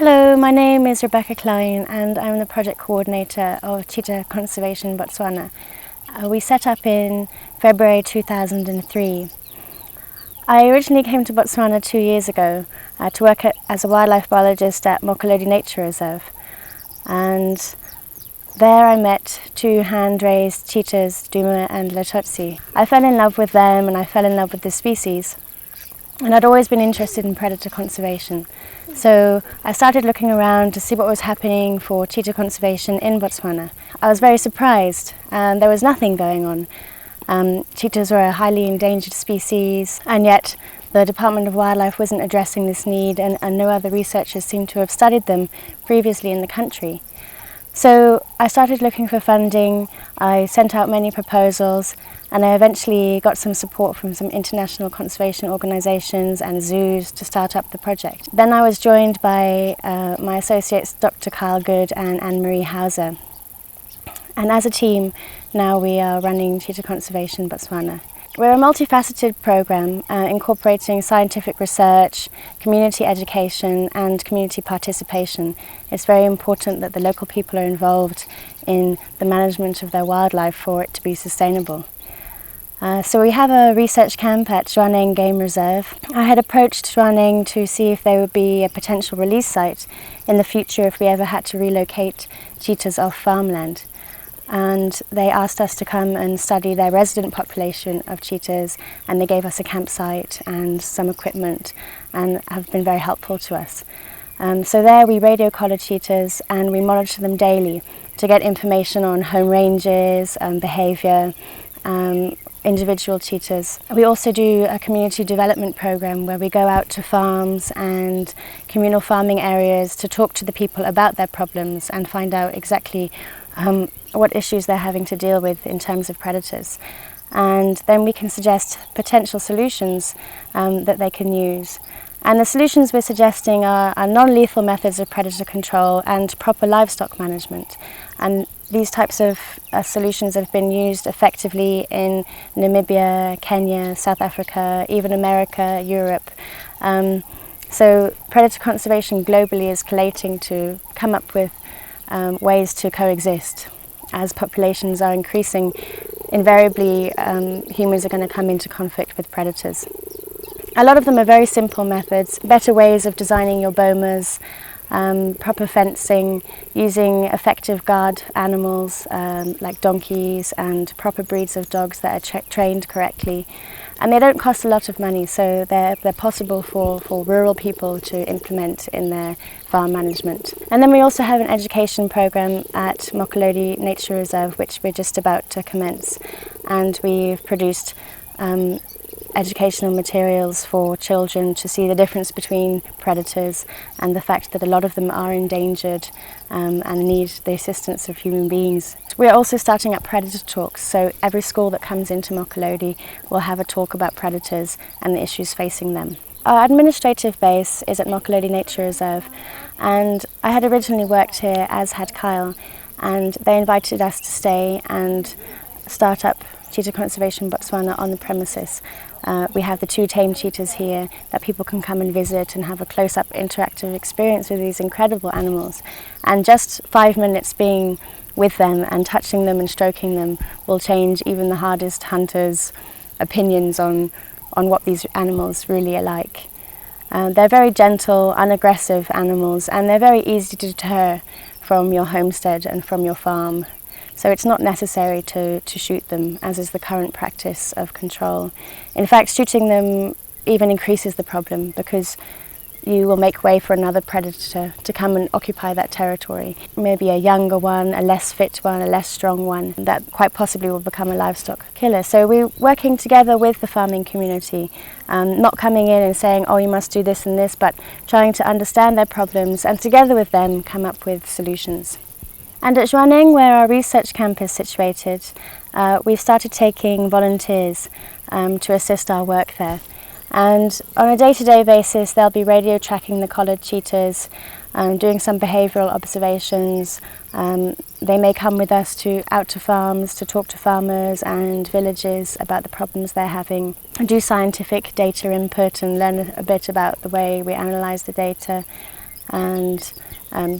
Hello, my name is Rebecca Klein and I'm the project coordinator of Cheetah Conservation Botswana. We set up in February 2003. I originally came to Botswana 2 years ago to work as a wildlife biologist at Mokolodi Nature Reserve, and there I met two hand-raised cheetahs, Duma and Latotsi. I fell in love with them and I fell in love with the species. And I'd always been interested in predator conservation. So I started looking around to see what was happening for cheetah conservation in Botswana. I was very surprised, and there was nothing going on. Cheetahs were a highly endangered species, and yet the Department of Wildlife wasn't addressing this need, and no other researchers seemed to have studied them previously in the country. So I started looking for funding, I sent out many proposals, and I eventually got some support from some international conservation organisations and zoos to start up the project. Then I was joined by my associates Dr. Kyle Good and Anne-Marie Hauser. And as a team, now we are running Cheetah Conservation Botswana. We're a multifaceted programme incorporating scientific research, community education and community participation. It's very important that the local people are involved in the management of their wildlife for it to be sustainable. So we have a research camp at Zwaneng Game Reserve. I had approached Zwaneng to see if there would be a potential release site in the future if we ever had to relocate cheetahs off farmland. And they asked us to come and study their resident population of cheetahs, and they gave us a campsite and some equipment and have been very helpful to us. So there we radio collar cheetahs and we monitor them daily to get information on home ranges, behaviour, individual cheetahs. We also do a community development program where we go out to farms and communal farming areas to talk to the people about their problems and find out exactly what issues they're having to deal with in terms of predators. And then we can suggest potential solutions that they can use. And the solutions we're suggesting are non-lethal methods of predator control and proper livestock management. And these types of solutions have been used effectively in Namibia, Kenya, South Africa, even America, Europe. So predator conservation globally is collating to come up with ways to coexist. As populations are increasing, invariably humans are going to come into conflict with predators. A lot of them are very simple methods, better ways of designing your bomas, proper fencing, using effective guard animals like donkeys and proper breeds of dogs that are trained correctly. And they don't cost a lot of money, so they're possible for rural people to implement in their farm management. And then we also have an education program at Mokolodi Nature Reserve, which we're just about to commence. And we've produced educational materials for children to see the difference between predators and the fact that a lot of them are endangered and need the assistance of human beings. We're also starting up predator talks, so every school that comes into Mokolodi will have a talk about predators and the issues facing them. Our administrative base is at Mokolodi Nature Reserve, and I had originally worked here, as had Kyle, and they invited us to stay and start up Cheetah Conservation Botswana on the premises. We have the 2 tame cheetahs here that people can come and visit and have a close-up interactive experience with these incredible animals. And just 5 minutes being with them and touching them and stroking them will change even the hardest hunters' opinions on what these animals really are like. They're very gentle, unaggressive animals, and they're very easy to deter from your homestead and from your farm. So it's not necessary to shoot them, as is the current practice of control. In fact, shooting them even increases the problem because you will make way for another predator to come and occupy that territory. Maybe a younger one, a less fit one, a less strong one, that quite possibly will become a livestock killer. So we're working together with the farming community, not coming in and saying, oh, you must do this and this, but trying to understand their problems and together with them come up with solutions. And at Zwaneng, where our research camp is situated, we've started taking volunteers to assist our work there. And on a day-to-day basis, they'll be radio tracking the collared cheetahs, doing some behavioural observations. They may come with us out to farms to talk to farmers and villages about the problems they're having, do scientific data input and learn a bit about the way we analyse the data. and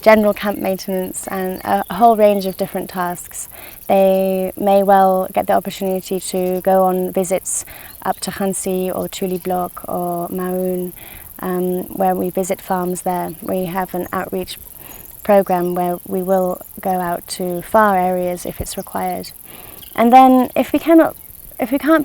general camp maintenance, and a whole range of different tasks. They may well get the opportunity to go on visits up to Khansi or Tuli Block or Maroon, where we visit farms there. We have an outreach program where we will go out to far areas if it's required. And then if we can't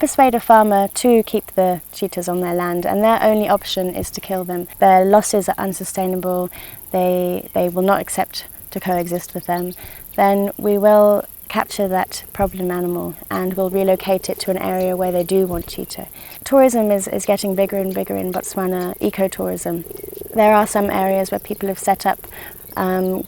persuade a farmer to keep the cheetahs on their land and their only option is to kill them, their losses are unsustainable, they will not accept to coexist with them, then we will capture that problem animal and we'll relocate it to an area where they do want cheetah. Tourism is getting bigger and bigger in Botswana, ecotourism. There are some areas where people have set up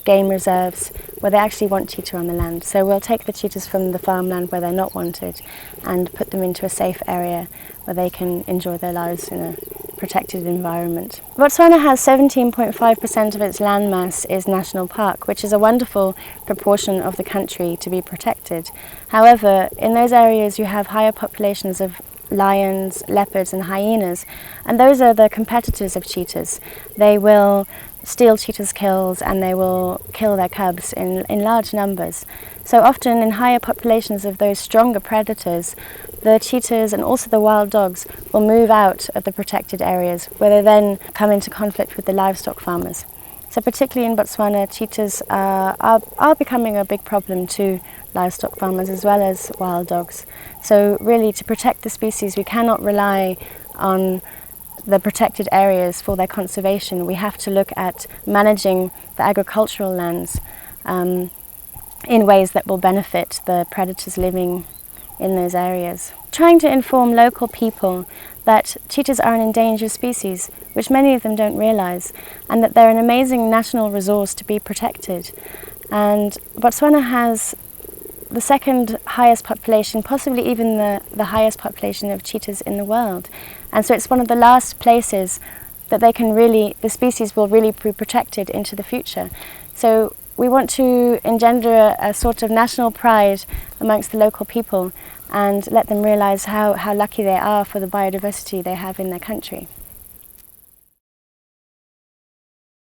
game reserves where they actually want cheetah on the land. So we'll take the cheetahs from the farmland where they're not wanted and put them into a safe area where they can enjoy their lives in a protected environment. Botswana has 17.5% of its landmass is national park, which is a wonderful proportion of the country to be protected. However, in those areas you have higher populations of lions, leopards and hyenas, and those are the competitors of cheetahs. They will steal cheetahs' kills and they will kill their cubs in large numbers. So often in higher populations of those stronger predators, the cheetahs and also the wild dogs will move out of the protected areas where they then come into conflict with the livestock farmers. So particularly in Botswana, cheetahs are becoming a big problem to livestock farmers as well as wild dogs. So really, to protect the species, we cannot rely on the protected areas for their conservation. We have to look at managing the agricultural lands in ways that will benefit the predators living in those areas. Trying to inform local people that cheetahs are an endangered species, which many of them don't realise, and that they're an amazing national resource to be protected. And Botswana has the second highest population, possibly even the highest population of cheetahs in the world. And so it's one of the last places that the species will really be protected into the future. So we want to engender a sort of national pride amongst the local people and let them realise how lucky they are for the biodiversity they have in their country.